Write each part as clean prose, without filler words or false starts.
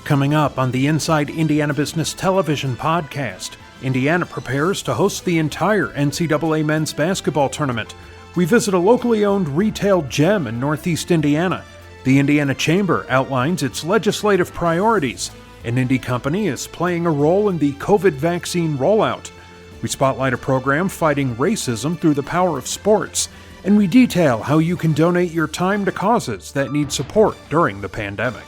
Coming up on the Inside Indiana Business Television podcast, Indiana prepares to host the entire NCAA men's basketball tournament. We visit a locally owned retail gem in Northeast Indiana. The Indiana Chamber outlines its legislative priorities. An Indy company is playing a role in the COVID vaccine rollout. We spotlight a program fighting racism through the power of sports. And we detail how you can donate your time to causes that need support during the pandemic.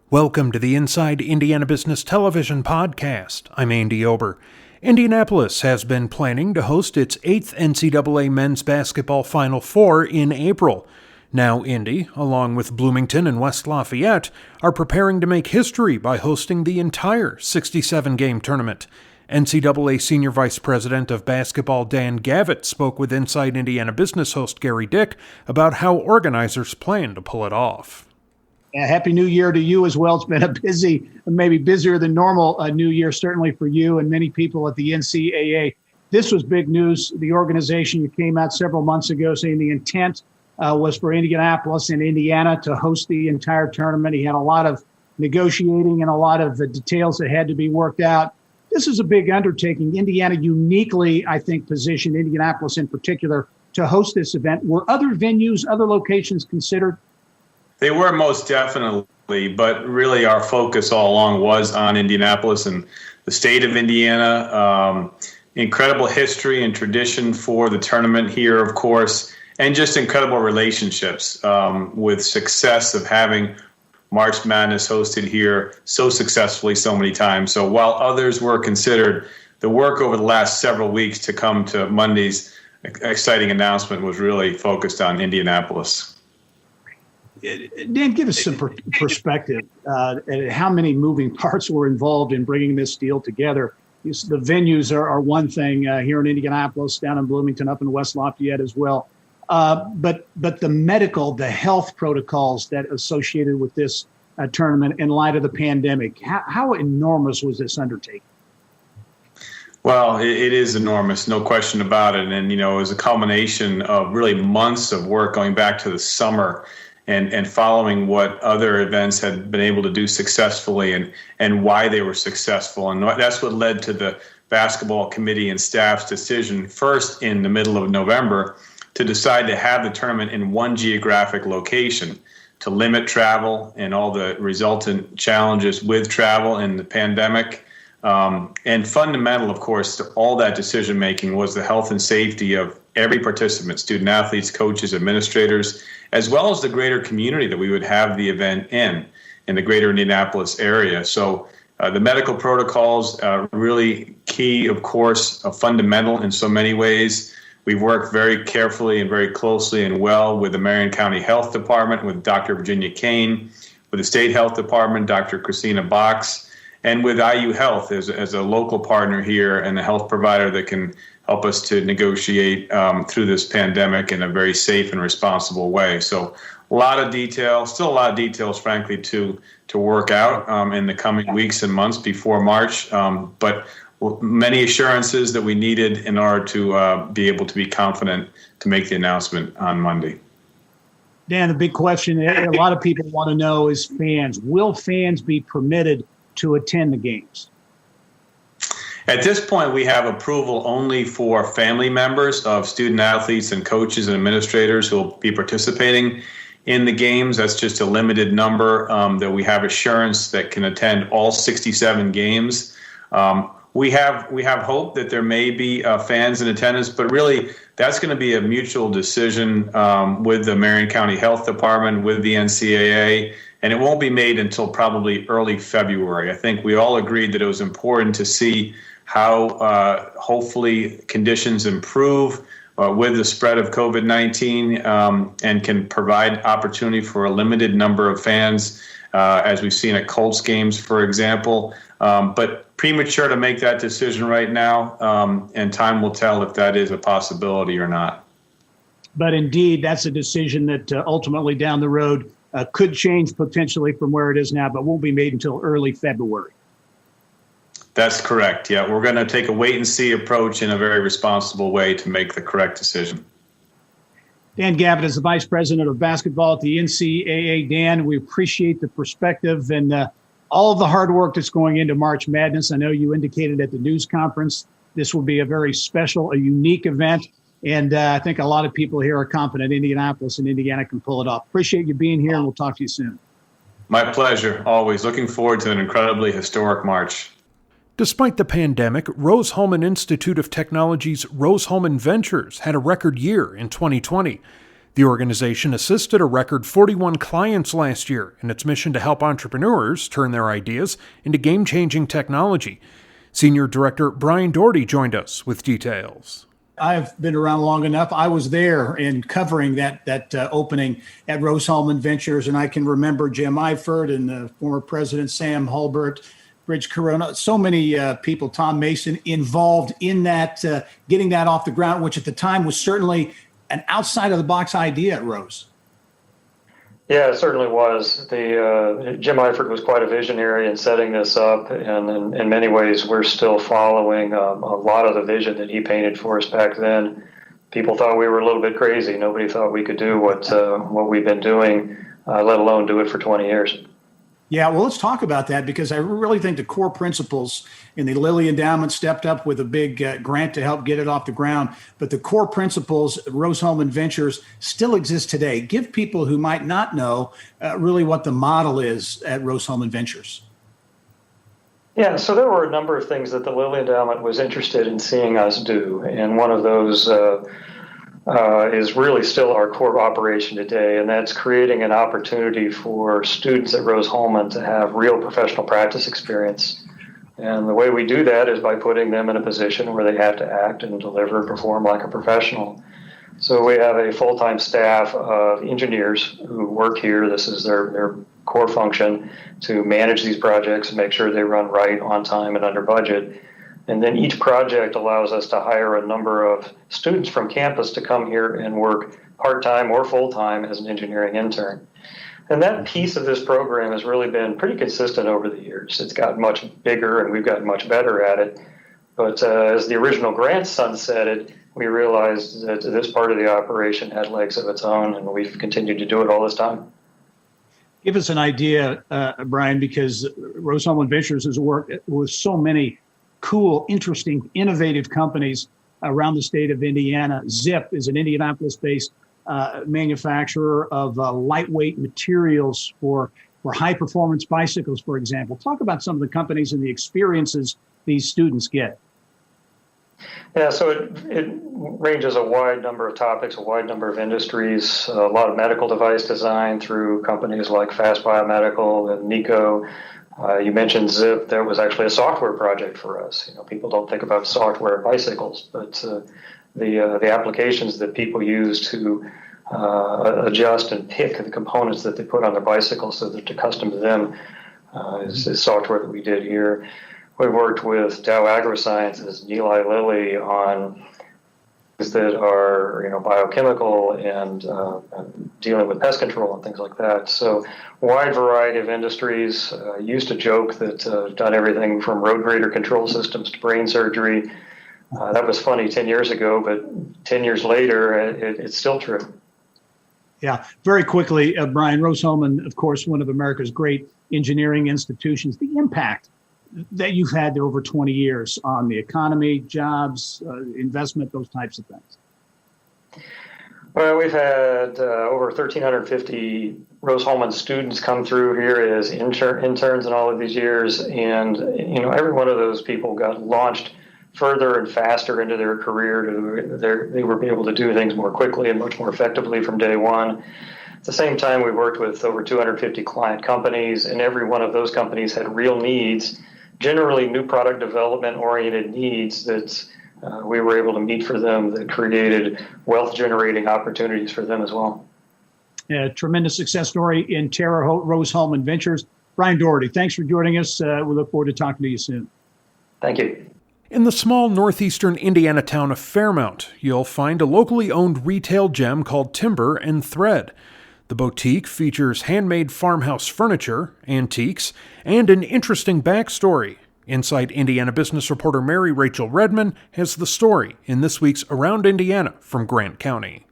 Welcome to the Inside Indiana Business Television podcast. I'm Andy Ober. Indianapolis has been planning to host its 8th NCAA men's basketball Final Four in April. Now Indy, along with Bloomington and West Lafayette, are preparing to make history by hosting the entire 67-game tournament. NCAA Senior Vice President of Basketball Dan Gavitt spoke with Inside Indiana Business host Gary Dick about how organizers plan to pull it off. Happy New Year to you as well. It's been a busy, maybe busier than normal New Year, certainly for you and many people at the NCAA. This was big news. The organization came out several months ago saying the intent was for Indianapolis and Indiana to host the entire tournament. He had a lot of negotiating and a lot of the details that had to be worked out. This is a big undertaking. Indiana uniquely, I think, positioned, Indianapolis in particular, to host this event. Were other venues, other locations considered? They were most definitely, but really our focus all along was on Indianapolis and the state of Indiana. Incredible history and tradition for the tournament here, of course, and just incredible relationships with success of having March Madness hosted here so successfully so many times. So while others were considered, the work over the last several weeks to come to Monday's exciting announcement was really focused on Indianapolis. Dan, give us some perspective at how many moving parts were involved in bringing this deal together. The venues are one thing here in Indianapolis, down in Bloomington, up in West Lafayette as well. But the medical, the health protocols that associated with this tournament in light of the pandemic, how enormous was this undertaking? Well, it is enormous, no question about it. And, it was a culmination of really months of work going back to the summer and following what other events had been able to do successfully and why they were successful. And that's what led to the basketball committee and staff's decision first in the middle of November to decide to have the tournament in one geographic location to limit travel and all the resultant challenges with travel in the pandemic. And fundamental, of course, to all that decision making was the health and safety of every participant, student athletes, coaches, administrators, as well as the greater community that we would have the event in the greater Indianapolis area. So the medical protocols are really key, of course, fundamental in so many ways. We've worked very carefully and very closely and well with the Marion County Health Department, with Dr. Virginia Kane, with the State Health Department, Dr. Christina Box, and with IU Health as a local partner here and a health provider that can help us to negotiate through this pandemic in a very safe and responsible way. So a lot of details, still a lot of details, frankly, to work out in the coming weeks and months before March, but many assurances that we needed in order to be able to be confident to make the announcement on Monday. Dan, the big question a lot of people want to know is fans. Will fans be permitted to attend the games? At this point, we have approval only for family members of student athletes and coaches and administrators who will be participating in the games. That's just a limited number that we have assurance that can attend all 67 games. We have hope that there may be fans in attendance, but really that's going to be a mutual decision with the Marion County Health Department, with the NCAA, and it won't be made until probably early February. I think we all agreed that it was important to see how hopefully conditions improve with the spread of COVID-19 and can provide opportunity for a limited number of fans, as we've seen at Colts games, for example. But premature to make that decision right now, and time will tell if that is a possibility or not. But indeed, that's a decision that ultimately down the road could change potentially from where it is now, but won't be made until early February. That's correct. Yeah, we're going to take a wait and see approach in a very responsible way to make the correct decision. Dan Gavitt is the Vice President of Basketball at the NCAA. Dan, we appreciate the perspective and all of the hard work that's going into March Madness. I know you indicated at the news conference this will be a very special, a unique event, and I think a lot of people here are confident Indianapolis and Indiana can pull it off. Appreciate you being here, and we'll talk to you soon. My pleasure, always. Looking forward to an incredibly historic March. Despite the pandemic, Rose-Hulman Institute of Technology's Rose-Hulman Ventures had a record year in 2020. The organization assisted a record 41 clients last year in its mission to help entrepreneurs turn their ideas into game-changing technology. Senior Director Brian Doherty joined us with details. I've been around long enough. I was there in covering that opening at Rose-Hulman Ventures, and I can remember Jim Eifert and former President Sam Hulbert, Bridge Corona, so many people, Tom Mason, involved in that, getting that off the ground, which at the time was certainly an outside-of-the-box idea at Rose. Yeah, it certainly was. Jim Eifert was quite a visionary in setting this up, and in many ways, we're still following a lot of the vision that he painted for us back then. People thought we were a little bit crazy. Nobody thought we could do what we've been doing, let alone do it for 20 years. Yeah, well, let's talk about that, because I really think the core principles, and the Lilly Endowment stepped up with a big grant to help get it off the ground, but the core principles, Rose-Hulman Ventures, still exist today. Give people who might not know really what the model is at Rose-Hulman Ventures. Yeah, so there were a number of things that the Lilly Endowment was interested in seeing us do, and one of those is really still our core operation today, and that's creating an opportunity for students at Rose-Hulman to have real professional practice experience. And the way we do that is by putting them in a position where they have to act and deliver and perform like a professional. So we have a full-time staff of engineers who work here. This is their core function, to manage these projects and make sure they run right, on time, and under budget. And then each project allows us to hire a number of students from campus to come here and work part-time or full-time as an engineering intern. And that piece of this program has really been pretty consistent over the years. It's gotten much bigger and we've gotten much better at it. But as the original grant sunsetted, we realized that this part of the operation had legs of its own, and we've continued to do it all this time. Give us an idea, Brian, because Rose-Hulman Ventures has worked with so many cool, interesting, innovative companies around the state of Indiana. Zip is an Indianapolis-based manufacturer of lightweight materials for high-performance bicycles, for example. Talk about some of the companies and the experiences these students get. Yeah, so it ranges a wide number of topics, a wide number of industries, a lot of medical device design through companies like Fast Biomedical and Nico. You mentioned Zip. That was actually a software project for us. People don't think about software in bicycles, but the applications that people use to adjust and pick the components that they put on their bicycles so that they're custom to them is software that we did here. We worked with Dow AgroSciences and Eli Lilly on things that are, biochemical and dealing with pest control and things like that. So, wide variety of industries. Used to joke that done everything from road grader control systems to brain surgery. That was funny 10 years ago, but 10 years later, it's still true. Yeah, very quickly, Brian, Rose-Hulman, of course, one of America's great engineering institutions. The impact that you've had over 20 years on the economy, jobs, investment, those types of things? Well, we've had over 1,350 Rose-Hulman students come through here as interns in all of these years. And, every one of those people got launched further and faster into their career. They were able to do things more quickly and much more effectively from day one. At the same time, we worked with over 250 client companies, and every one of those companies had real needs, generally new product development oriented needs that we were able to meet for them, that created wealth generating opportunities for them as well. A tremendous success story in Terre Haute Rose-Hulman Ventures. Brian Doherty, thanks for joining us. We look forward to talking to you soon. Thank you. In the small northeastern Indiana town of Fairmount, you'll find a locally owned retail gem called Timber and Thread. The boutique features handmade farmhouse furniture, antiques, and an interesting backstory. Inside Indiana business reporter Mary Rachel Redman has the story in this week's Around Indiana from Grant County.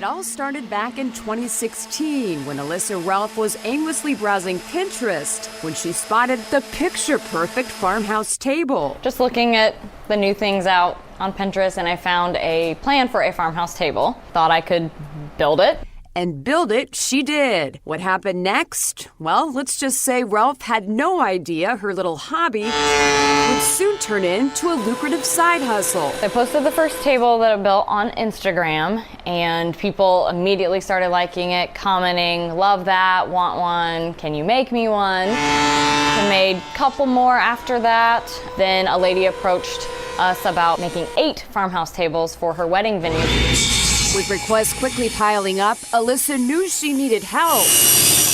all started back in 2016 when Alyssa Ralph was aimlessly browsing Pinterest when she spotted the picture-perfect farmhouse table. Just looking at the new things out on Pinterest, and I found a plan for a farmhouse table. Thought I could build it. And build it she did. What happened next? Well, let's just say Ralph had no idea her little hobby would soon turn into a lucrative side hustle. I posted the first table that I built on Instagram, and people immediately started liking it, commenting, love that, want one, can you make me one? I made a couple more after that. Then a lady approached us about making 8 farmhouse tables for her wedding venue. With requests quickly piling up, Alyssa knew she needed help.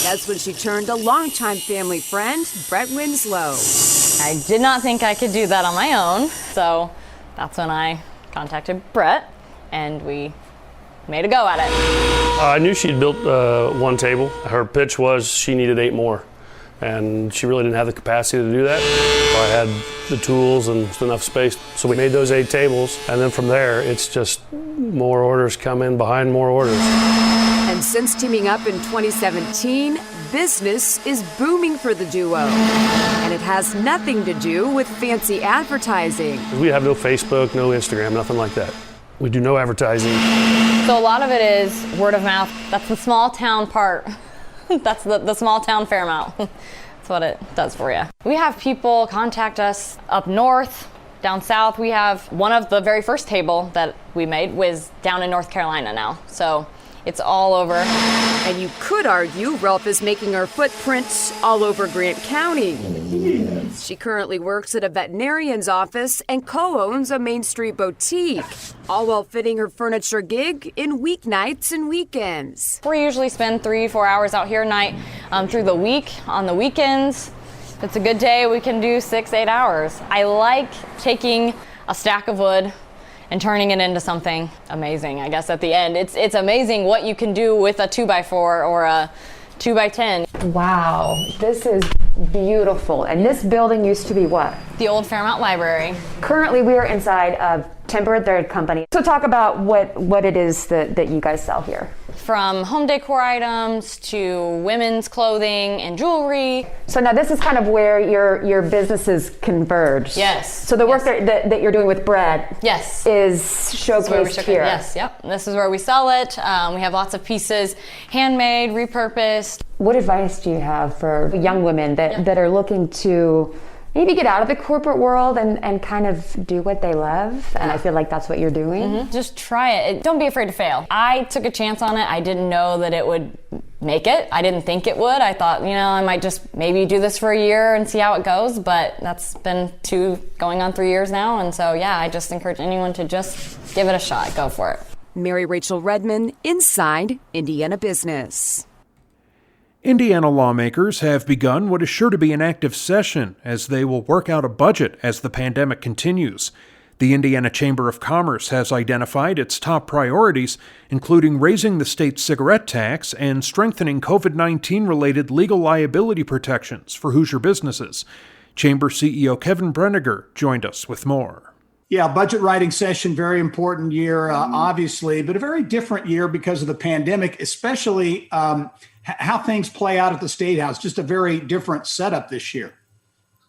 That's when she turned to longtime family friend, Brett Winslow. I did not think I could do that on my own, so that's when I contacted Brett, and we made a go at it. I knew she'd built one table. Her pitch was she needed 8 more, and she really didn't have the capacity to do that. So I had the tools and enough space, so we made those 8 tables, and then from there, it's just more orders come in behind more orders. And since teaming up in 2017, business is booming for the duo. And it has nothing to do with fancy advertising. We have no Facebook, no Instagram, nothing like that. We do no advertising. So a lot of it is word of mouth. That's the small town part. That's the small town Fairmount. That's what it does for you. We have people contact us up north, down south. We have one of the very first table that we made was down in North Carolina now. So it's all over. And you could argue Ralph is making her footprint all over Grant County. She currently works at a veterinarian's office and co-owns a Main Street boutique, all while fitting her furniture gig in weeknights and weekends. We usually spend 3-4 hours out here a night through the week. On the weekends, if it's a good day, we can do 6-8 hours. I like taking a stack of wood and turning it into something amazing, I guess, at the end. It's amazing what you can do with a 2x4 or a 2x10. Wow, this is beautiful. And this building used to be what? The old Fairmount Library. Currently, we are inside of Timber Third Company. So talk about what it is that you guys sell here. From home decor items to women's clothing and jewelry. So now this is kind of where your businesses converge. Yes. So the work that you're doing with Brett yes. is showcased here. Yes, yep. This is where we sell it. We have lots of pieces handmade, repurposed. What advice do you have for young women that are looking to maybe get out of the corporate world and kind of do what they love? And I feel like that's what you're doing. Mm-hmm. Just try it. Don't be afraid to fail. I took a chance on it. I didn't know that it would make it. I didn't think it would. I thought, I might just maybe do this for a year and see how it goes. But that's been going on 3 years now. And so, I just encourage anyone to just give it a shot. Go for it. Mary Rachel Redman, Inside Indiana Business. Indiana lawmakers have begun what is sure to be an active session as they will work out a budget as the pandemic continues. The Indiana Chamber of Commerce has identified its top priorities, including raising the state's cigarette tax and strengthening COVID-19 related legal liability protections for Hoosier businesses. Chamber CEO Kevin Breniger joined us with more. Yeah, budget writing session, very important year, obviously, but a very different year because of the pandemic, especially how things play out at the State House. Just a very different setup this year.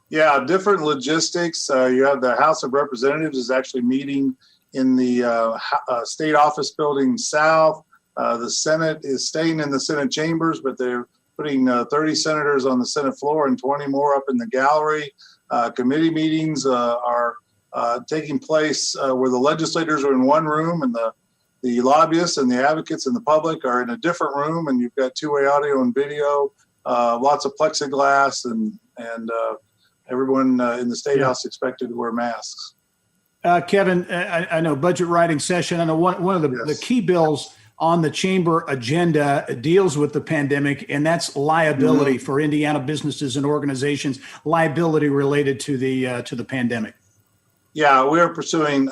Yeah, different logistics. You have the House of Representatives is actually meeting in the State Office Building South. The Senate is staying in the Senate chambers, but they're putting 30 senators on the Senate floor and 20 more up in the gallery. Committee meetings are taking place where the legislators are in one room and the lobbyists and the advocates and the public are in a different room, and you've got two-way audio and video, lots of plexiglass, and everyone in the State House expected to wear masks. Kevin, I know budget writing session. I know one of the key bills on the chamber agenda deals with the pandemic, and that's liability for Indiana businesses and organizations, liability related to the pandemic. Yeah, we are pursuing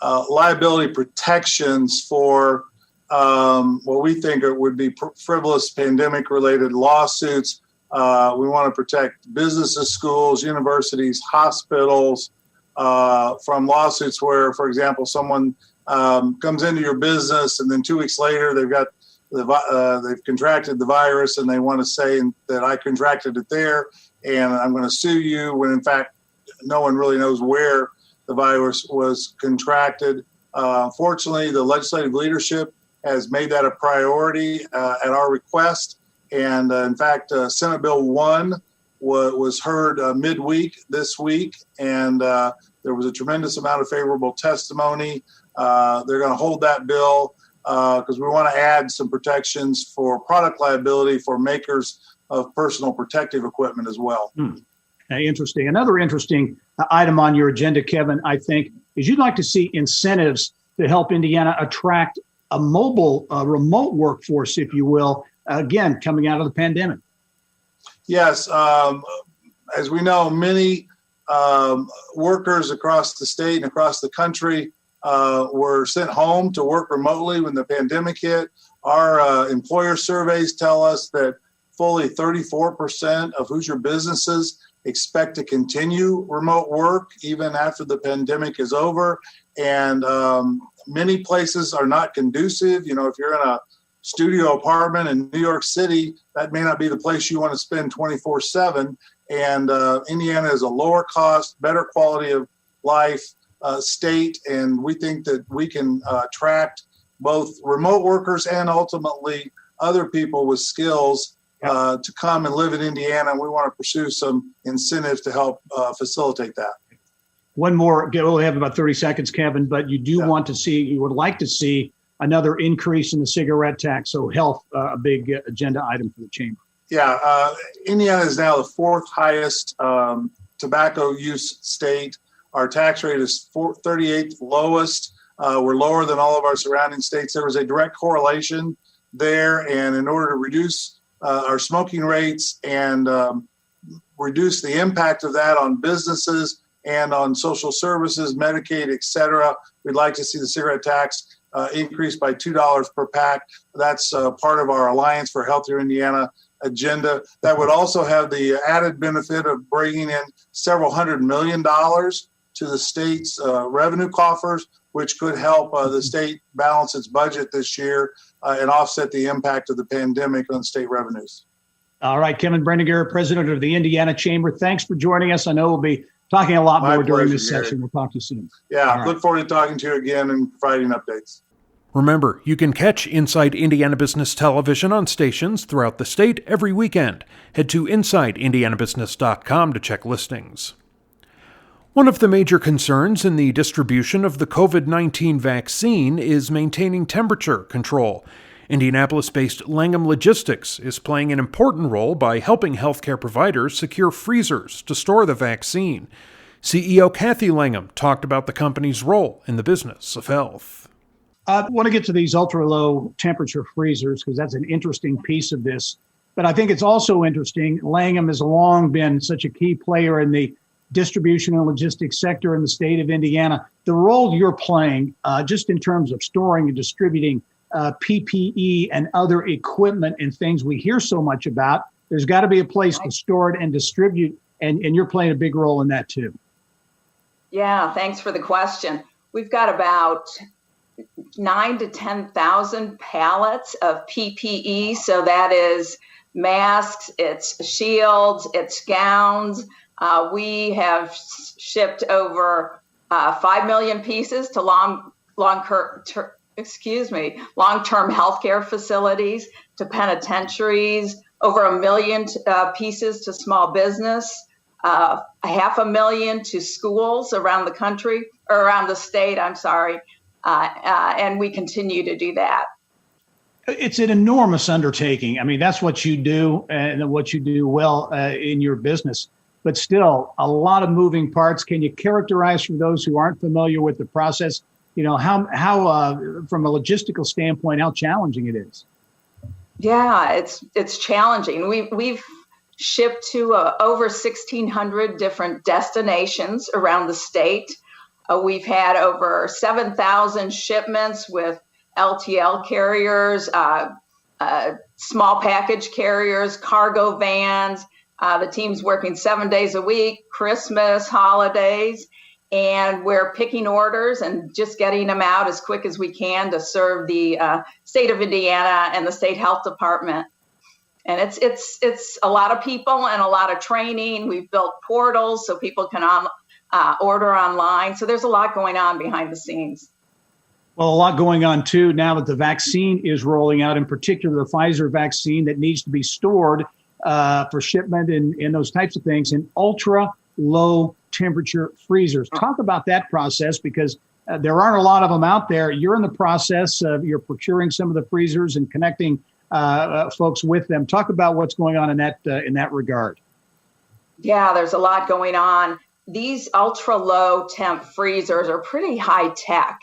liability protections for what we think would be frivolous pandemic-related lawsuits. We want to protect businesses, schools, universities, hospitals from lawsuits where, for example, someone comes into your business, and then 2 weeks later they've contracted the virus, and they want to say that I contracted it there, and I'm going to sue you, when in fact no one really knows where the virus was contracted. Fortunately, the legislative leadership has made that a priority at our request, and in fact, Senate Bill 1 was heard midweek this week, and there was a tremendous amount of favorable testimony. They're going to hold that bill because we want to add some protections for product liability for makers of personal protective equipment as well. Interesting. Another interesting item on your agenda, Kevin, I think, is you'd like to see incentives to help Indiana attract a mobile, remote workforce, if you will, again, coming out of the pandemic. Yes. As we know, many workers across the state and across the country were sent home to work remotely when the pandemic hit. Our employer surveys tell us that fully 34% of Hoosier businesses expect to continue remote work even after the pandemic is over. And many places are not conducive. You know, if you're in a studio apartment in New York City, that may not be the place you want to spend 24/7. And Indiana is a lower cost, better quality of life state. And we think that we can attract both remote workers and ultimately other people with skills to come and live in Indiana. And we want to pursue some incentives to help facilitate that. One more, we only have about 30 seconds, Kevin, but you would like to see another increase in the cigarette tax. So health, a big agenda item for the chamber. Yeah, Indiana is now the fourth highest tobacco use state. Our tax rate is 38th lowest. We're lower than all of our surrounding states. There was a direct correlation there. And in order to reduce our smoking rates and reduce the impact of that on businesses and on social services, Medicaid, et cetera, we'd like to see the cigarette tax increase by $2 per pack. That's part of our Alliance for Healthier Indiana agenda. That would also have the added benefit of bringing in several $100 million to the state's revenue coffers, which could help the state balance its budget this year and offset the impact of the pandemic on state revenues. All right, Kevin Brendiger, president of the Indiana Chamber. Thanks for joining us. I know we'll be talking a lot more during this session. We'll talk to you soon. Yeah, look forward to talking to you again and providing updates. Remember, you can catch Inside Indiana Business Television on stations throughout the state every weekend. Head to InsideIndianaBusiness.com to check listings. One of the major concerns in the distribution of the COVID-19 vaccine is maintaining temperature control. Indianapolis-based Langham Logistics is playing an important role by helping healthcare providers secure freezers to store the vaccine. CEO Kathy Langham talked about the company's role in the business of health. I want to get to these ultra-low temperature freezers because that's an interesting piece of this. But I think it's also interesting, Langham has long been such a key player in the distribution and logistics sector in the state of Indiana. The role you're playing, just in terms of storing and distributing PPE and other equipment and things we hear so much about, there's got to be a place to store it and distribute, and you're playing a big role in that too. Yeah, thanks for the question. We've got about 9,000 to 10,000 pallets of PPE. So that is masks, it's shields, it's gowns. We have shipped over 5 million pieces to long-term healthcare facilities, to penitentiaries, over 1 million pieces to small business, 500,000 to schools around the country, or around the state, and we continue to do that. It's an enormous undertaking. I mean, that's what you do and what you do well in your business, but still a lot of moving parts. Can you characterize for those who aren't familiar with the process, how from a logistical standpoint, how challenging it is? Yeah, it's challenging. We've shipped to over 1,600 different destinations around the state. We've had over 7,000 shipments with LTL carriers, small package carriers, cargo vans. The team's working 7 days a week, Christmas, holidays. and we're picking orders and just getting them out as quick as we can to serve the state of Indiana and the state health department. And it's a lot of people and a lot of training. We've built portals so people can order online. So there's a lot going on behind the scenes. Well, a lot going on, too, now that the vaccine is rolling out, in particular the Pfizer vaccine that needs to be stored for shipment and those types of things in ultra low temperature freezers. Talk about that process, because there aren't a lot of them out there. You're in the process of you're procuring some of the freezers and connecting folks with them. Talk about what's going on in that regard. Yeah, there's a lot going on. These ultra low temp freezers are pretty high tech,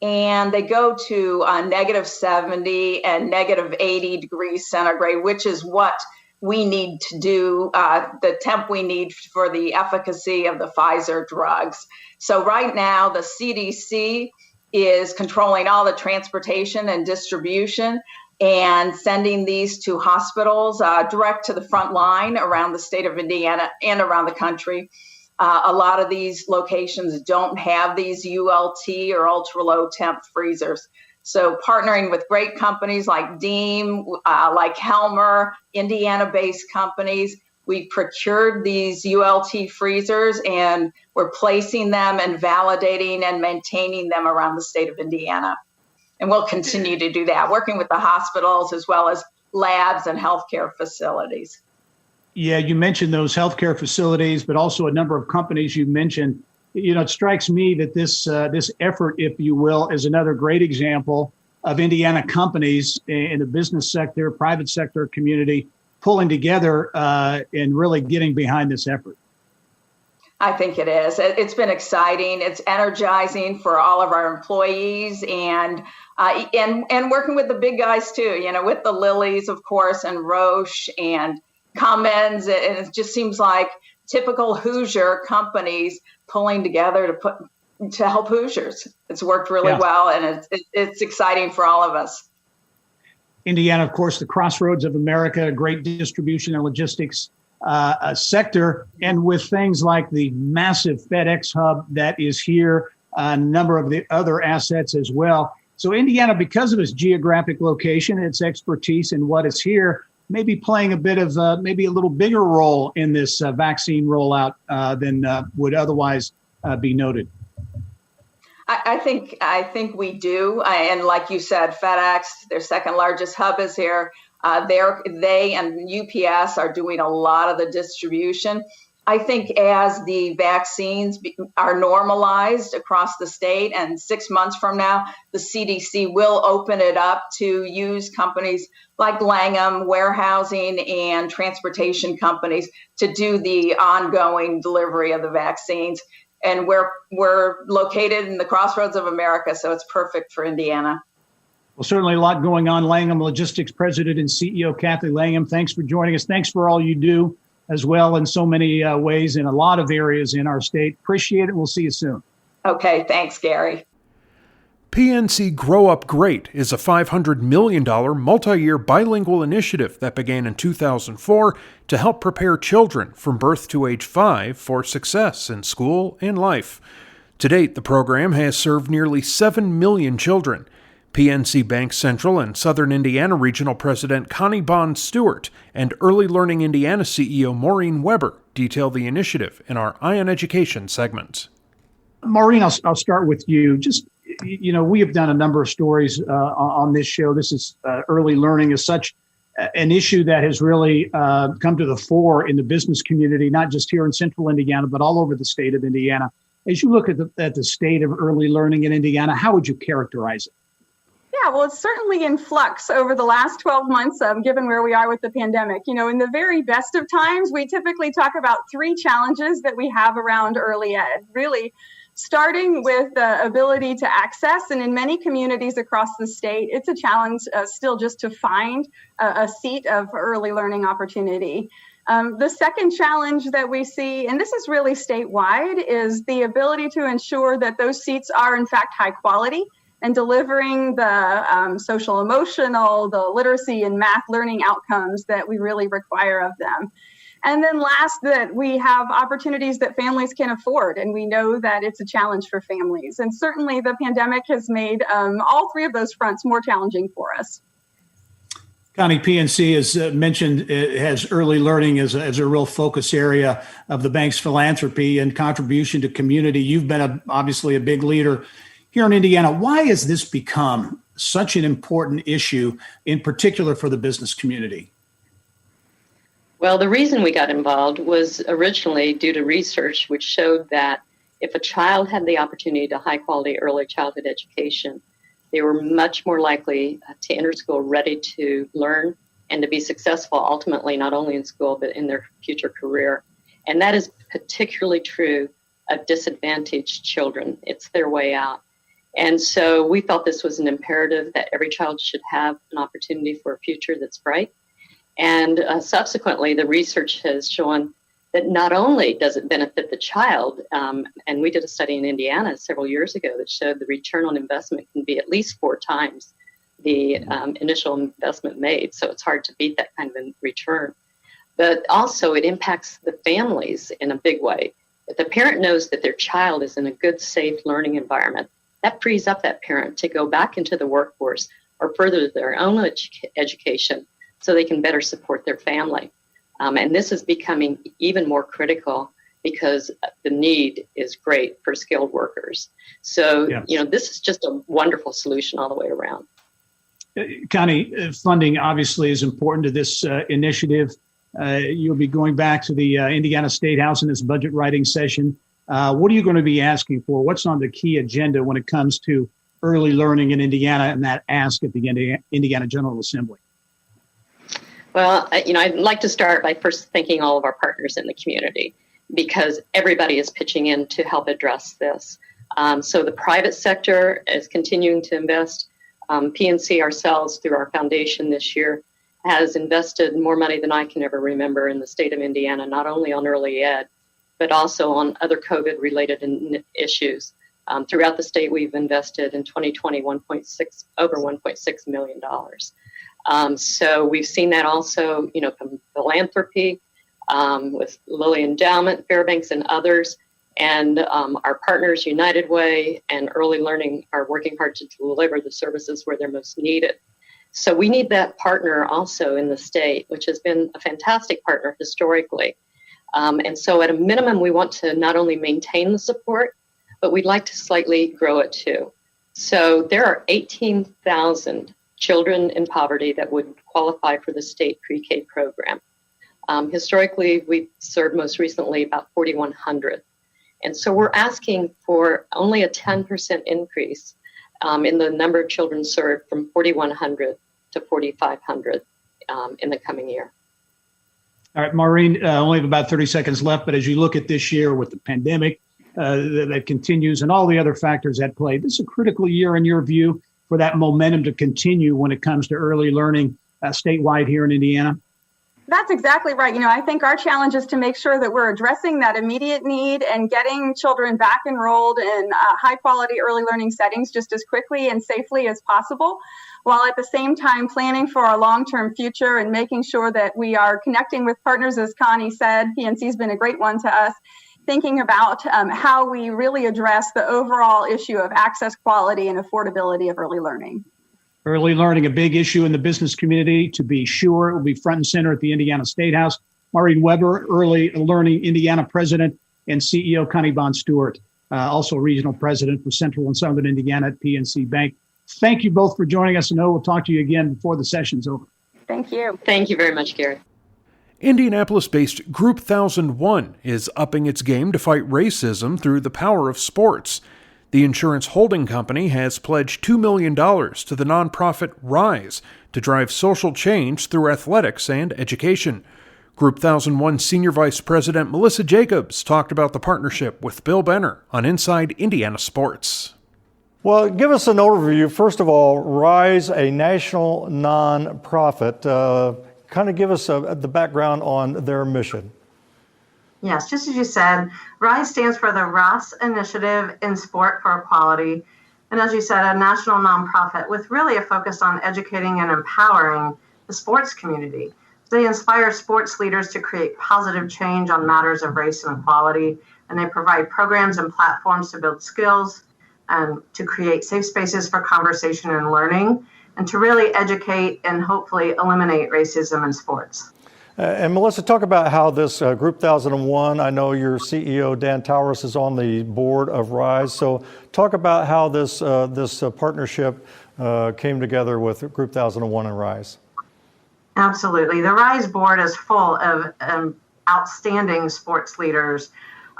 and they go to -70 and -80 degrees centigrade, which is what we need to do, the temp we need for the efficacy of the Pfizer drugs. So right now, the CDC is controlling all the transportation and distribution and sending these to hospitals direct to the front line around the state of Indiana and around the country. A lot of these locations don't have these ULT or ultra low temp freezers. So partnering with great companies like Deem, like Helmer, Indiana-based companies, we've procured these ULT freezers and we're placing them and validating and maintaining them around the state of Indiana. And we'll continue to do that, working with the hospitals as well as labs and healthcare facilities. Yeah, you mentioned those healthcare facilities, but also a number of companies you mentioned. You know, it strikes me that this effort, if you will, is another great example of Indiana companies in the business sector, private sector community pulling together and really getting behind this effort. I think it is. It's been exciting. It's energizing for all of our employees and working with the big guys too. You know, with the Lillys, of course, and Roche and Cummins, and it just seems like typical Hoosier companies pulling together to help Hoosiers. It's worked really well, and it's exciting for all of us. Indiana, of course, the crossroads of America, a great distribution and logistics sector, and with things like the massive FedEx hub that is here, a number of the other assets as well. So Indiana, because of its geographic location, its expertise in what is here, may be playing a bit of maybe a little bigger role in this vaccine rollout than would otherwise be noted. I think we do. And like you said, FedEx, their second largest hub is here. They and UPS are doing a lot of the distribution. I think as the vaccines are normalized across the state, and 6 months from now, the CDC will open it up to use companies like Langham, warehousing, and transportation companies to do the ongoing delivery of the vaccines. And we're located in the crossroads of America, so it's perfect for Indiana. Well, certainly a lot going on. Langham Logistics President and CEO Kathy Langham, thanks for joining us. Thanks for all you do as well in so many ways in a lot of areas in our state. Appreciate it. We'll see you soon. Okay, thanks, Gary. PNC Grow Up Great is a $500 million multi-year bilingual initiative that began in 2004 to help prepare children from birth to age 5 for success in school and life. To date, the program has served nearly 7 million children. PNC Bank Central and Southern Indiana Regional President Connie Bond Stewart and Early Learning Indiana CEO Maureen Weber detail the initiative in our Eye on Education segment. Maureen, I'll start with you. Just, you know, we have done a number of stories on this show. This is early learning as such an issue that has really come to the fore in the business community, not just here in Central Indiana, but all over the state of Indiana. As you look at the state of early learning in Indiana, how would you characterize it? Yeah, well, it's certainly in flux over the last 12 months, given where we are with the pandemic. You know, in the very best of times, we typically talk about 3 challenges that we have around early ed, really starting with the ability to access. And in many communities across the state, it's a challenge still just to find a seat of early learning opportunity. The second challenge that we see, and this is really statewide, is the ability to ensure that those seats are in fact high quality and delivering the social emotional, the literacy and math learning outcomes that we really require of them. And then last, that we have opportunities that families can afford. And we know that it's a challenge for families. And certainly the pandemic has made all three of those fronts more challenging for us. Connie, PNC, as mentioned, has early learning as a real focus area of the bank's philanthropy and contribution to community. You've been obviously a big leader here in Indiana. Why has this become such an important issue, in particular for the business community? Well, the reason we got involved was originally due to research which showed that if a child had the opportunity to high quality early childhood education, they were much more likely to enter school ready to learn and to be successful ultimately, not only in school, but in their future career. And that is particularly true of disadvantaged children. It's their way out. And so we felt this was an imperative that every child should have an opportunity for a future that's bright. And subsequently, the research has shown that not only does it benefit the child, and we did a study in Indiana several years ago that showed the return on investment can be at least 4 times the initial investment made. So it's hard to beat that kind of a return. But also it impacts the families in a big way. If the parent knows that their child is in a good, safe learning environment, that frees up that parent to go back into the workforce or further their own education so they can better support their family. And this is becoming even more critical because the need is great for skilled workers. So, this is just a wonderful solution all the way around. Connie, funding obviously is important to this initiative. You'll be going back to the Indiana State House in this budget writing session. What are you going to be asking for? What's on the key agenda when it comes to early learning in Indiana and that ask at the Indiana General Assembly? Well, I'd like to start by first thanking all of our partners in the community because everybody is pitching in to help address this. So the private sector is continuing to invest. PNC ourselves, through our foundation this year, has invested more money than I can ever remember in the state of Indiana, not only on early ed, but also on other COVID-related issues. Throughout the state, we've invested in 2020 over $1.6 million. So we've seen that also, from philanthropy with Lilly Endowment, Fairbanks, and others. And our partners, United Way and Early Learning, are working hard to deliver the services where they're most needed. So we need that partner also in the state, which has been a fantastic partner historically. And so at a minimum, we want to not only maintain the support, but we'd like to slightly grow it too. So there are 18,000 children in poverty that would qualify for the state pre-K program. Historically, we've served most recently about 4,100. And so we're asking for only a 10% increase in the number of children served from 4,100 to 4,500 in the coming year. All right, Maureen, only have about 30 seconds left, but as you look at this year with the pandemic that continues and all the other factors at play, this is a critical year in your view for that momentum to continue when it comes to early learning statewide here in Indiana? That's exactly right. I think our challenge is to make sure that we're addressing that immediate need and getting children back enrolled in high quality early learning settings just as quickly and safely as possible, while at the same time planning for our long-term future and making sure that we are connecting with partners. As Connie said, PNC has been a great one to us, thinking about how we really address the overall issue of access, quality, and affordability of early learning. Early learning, a big issue in the business community, to be sure. It will be front and center at the Indiana State House. Maureen Weber, Early Learning Indiana President, and CEO Connie Bond-Stewart, also Regional President for Central and Southern Indiana at PNC Bank. Thank you both for joining us. I know we'll talk to you again before the session's over. Thank you. Thank you very much, Gary. Indianapolis-based Group 1001 is upping its game to fight racism through the power of sports. The insurance holding company has pledged $2 million to the nonprofit RISE to drive social change through athletics and education. Group 1001 Senior Vice President Melissa Jacobs talked about the partnership with Bill Benner on Inside Indiana Sports. Well, give us an overview. First of all, RISE, a national nonprofit. Kind of give us the background on their mission. Yes, just as you said, RISE stands for the Ross Initiative in Sport for Equality. And as you said, a national nonprofit with really a focus on educating and empowering the sports community. They inspire sports leaders to create positive change on matters of race and equality, and they provide programs and platforms to build skills and to create safe spaces for conversation and learning, and to really educate and hopefully eliminate racism in sports. And Melissa, talk about how this Group 1001, I know your CEO, Dan Towers, is on the board of RISE. So talk about how this partnership came together with Group 1001 and RISE. Absolutely. The RISE board is full of outstanding sports leaders,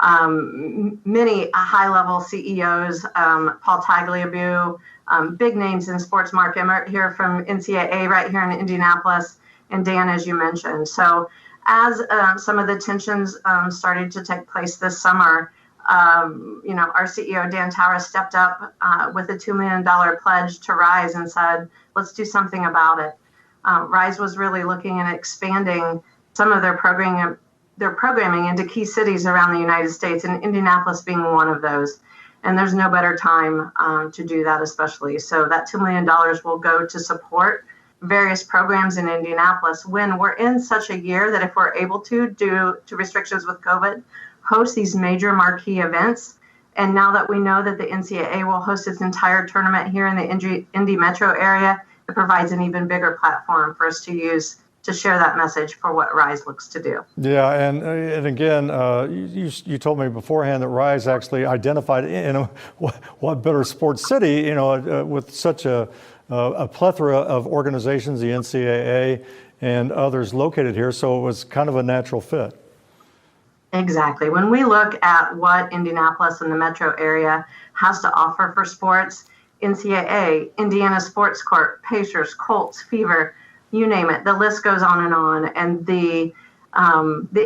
many high-level CEOs, Paul Tagliabue, big names in sports. Mark Emmert here from NCAA right here in Indianapolis, and Dan, as you mentioned. So as some of the tensions started to take place this summer, our CEO, Dan Towers, stepped up with a $2 million pledge to RISE and said, let's do something about it. RISE was really looking at expanding some of their programming into key cities around the United States, and Indianapolis being one of those. And there's no better time to do that, especially. So that $2 million will go to support various programs in Indianapolis when we're in such a year that if we're able to, due to restrictions with COVID, host these major marquee events. And now that we know that the NCAA will host its entire tournament here in the Indy metro area, it provides an even bigger platform for us to use to share that message for what RISE looks to do. Yeah, and again, you told me beforehand that RISE actually identified what better sports city, with such a plethora of organizations, the NCAA and others located here, so it was kind of a natural fit. Exactly. When we look at what Indianapolis and the metro area has to offer for sports, NCAA, Indiana Sports Corp, Pacers, Colts, Fever, you name it, the list goes on. And the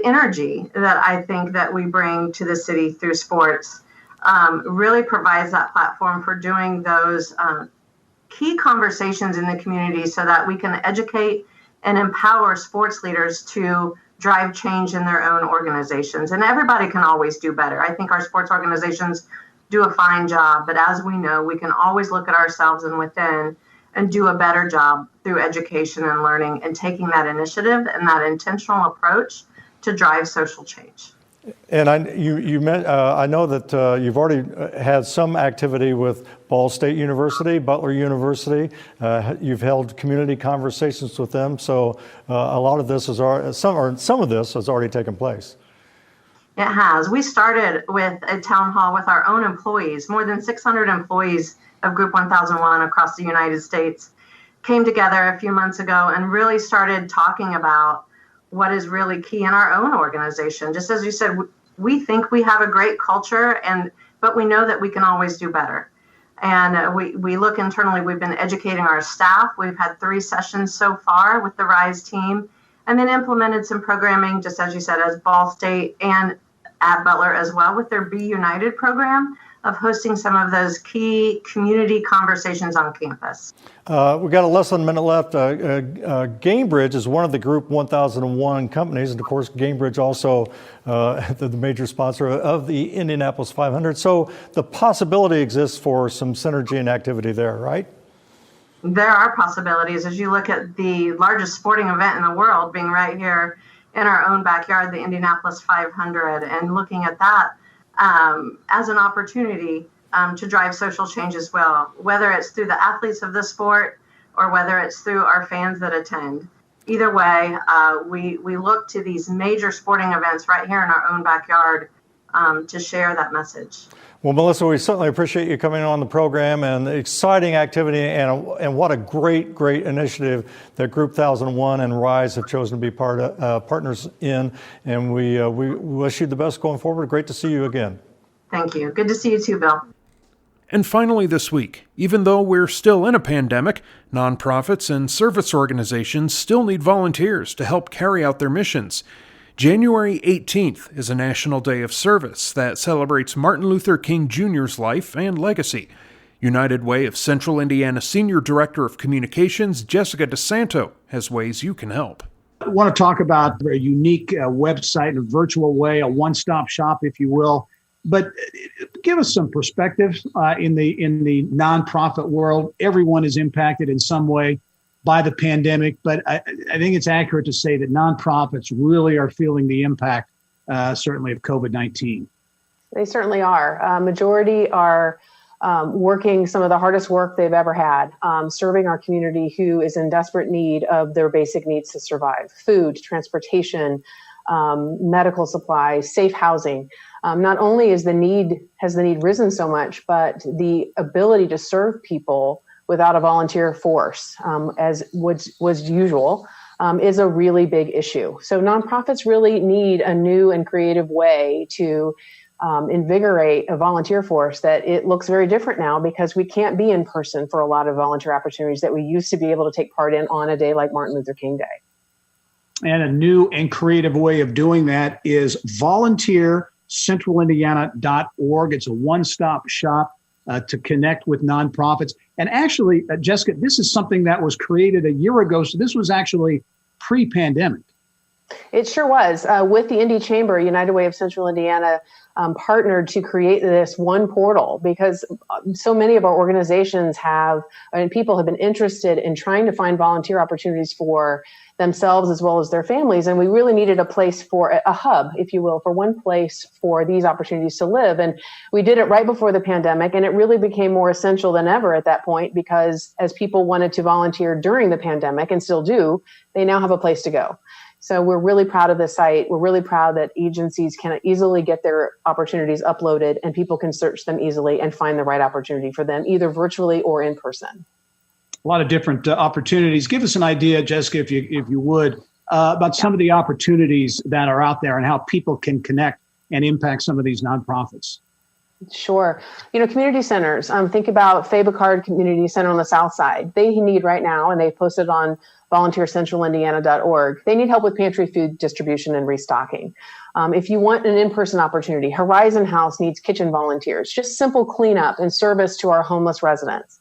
energy that I think that we bring to the city through sports really provides that platform for doing those key conversations in the community so that we can educate and empower sports leaders to drive change in their own organizations. And everybody can always do better. I think our sports organizations do a fine job, but as we know, we can always look at ourselves and within and do a better job through education and learning and taking that initiative and that intentional approach to drive social change. And I know that you've already had some activity with Ball State University, Butler University. You've held community conversations with them, so a lot of this is some of this has already taken place. It has. We started with a town hall with our own employees. More than 600 employees of Group 1001 across the United States came together a few months ago and really started talking about what is really key in our own organization. Just as you said, we think we have a great culture, but we know that we can always do better. And we look internally, we've been educating our staff. We've had 3 sessions so far with the RISE team, and then implemented some programming, just as you said, as Ball State and at Butler as well, with their Be United program of hosting some of those key community conversations on campus. We've got less than a minute left. Gainbridge is one of the Group 1001 companies, and of course, Gainbridge also the major sponsor of the Indianapolis 500. So the possibility exists for some synergy and activity there, right? There are possibilities as you look at the largest sporting event in the world being right here in our own backyard, the Indianapolis 500, and looking at that as an opportunity to drive social change as well, whether it's through the athletes of the sport or whether it's through our fans that attend. Either way, we look to these major sporting events right here in our own backyard to share that message. Well, Melissa, we certainly appreciate you coming on the program, and exciting activity, and what a great initiative that Group 1001 and RISE have chosen to be partners in. And we wish you the best going forward. Great to see you again. Thank you. Good to see you too, Bill. And finally this week, even though we're still in a pandemic, nonprofits and service organizations still need volunteers to help carry out their missions. January 18th is a National Day of Service that celebrates Martin Luther King Jr.'s life and legacy. United Way of Central Indiana Senior Director of Communications, Jessica DeSanto, has ways you can help. I want to talk about a unique website, a virtual way, a one-stop shop, if you will. But give us some perspective in the nonprofit world. Everyone is impacted in some way. by the pandemic, but I think it's accurate to say that nonprofits really are feeling the impact, certainly, of COVID-19. They certainly are. Majority are working some of the hardest work they've ever had, serving our community who is in desperate need of their basic needs to survive: food, transportation, medical supplies, safe housing. Not only has the need risen so much, but the ability to serve people without a volunteer force, as was usual, is a really big issue. So nonprofits really need a new and creative way to invigorate a volunteer force that it looks very different now, because we can't be in person for a lot of volunteer opportunities that we used to be able to take part in on a day like Martin Luther King Day. And a new and creative way of doing that is volunteercentralindiana.org. It's a one-stop shop to connect with nonprofits. And actually, Jessica, this is something that was created a year ago. So this was actually pre-pandemic. It sure was. With the Indy Chamber, United Way of Central Indiana partnered to create this one portal, because so many of our organizations people have been interested in trying to find volunteer opportunities for themselves as well as their families. And we really needed a place for a hub, if you will, for one place for these opportunities to live. And we did it right before the pandemic, and it really became more essential than ever at that point, because as people wanted to volunteer during the pandemic, and still do, they now have a place to go. So we're really proud of the site. We're really proud that agencies can easily get their opportunities uploaded, and people can search them easily and find the right opportunity for them, either virtually or in person. A lot of different opportunities. Give us an idea, Jessica, if you would, about some of the opportunities that are out there and how people can connect and impact some of these nonprofits. Sure. Community centers. Think about Fabicard Community Center on the South Side. They need right now, and they posted on volunteercentralindiana.org. They need help with pantry food distribution and restocking. If you want an in-person opportunity, Horizon House needs kitchen volunteers, just simple cleanup and service to our homeless residents.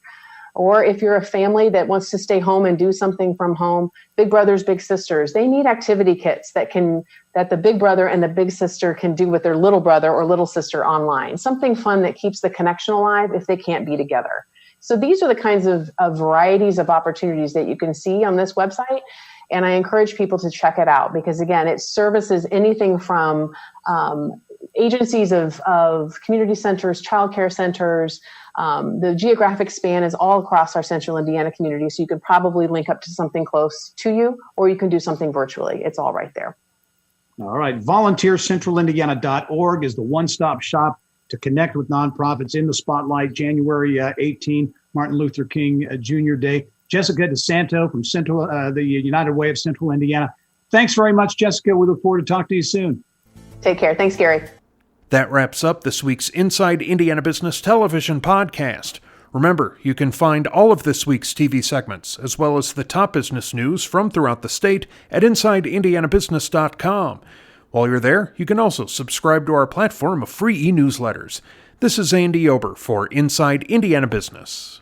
Or if you're a family that wants to stay home and do something from home, Big Brothers, Big Sisters, they need activity kits that the big brother and the big sister can do with their little brother or little sister online. Something fun that keeps the connection alive if they can't be together. So these are the kinds of varieties of opportunities that you can see on this website. And I encourage people to check it out, because again, it services anything from agencies of community centers, childcare centers. The geographic span is all across our Central Indiana community, so you could probably link up to something close to you, or you can do something virtually. It's all right there. All right. VolunteerCentralIndiana.org is the one-stop shop to connect with nonprofits in the spotlight. January 18, Martin Luther King Jr. Day. Jessica DeSanto from the United Way of Central Indiana. Thanks very much, Jessica. We look forward to talking to you soon. Take care. Thanks, Gary. That wraps up this week's Inside Indiana Business Television podcast. Remember, you can find all of this week's TV segments, as well as the top business news from throughout the state, at InsideIndianaBusiness.com. While you're there, you can also subscribe to our platform of free e-newsletters. This is Andy Ober for Inside Indiana Business.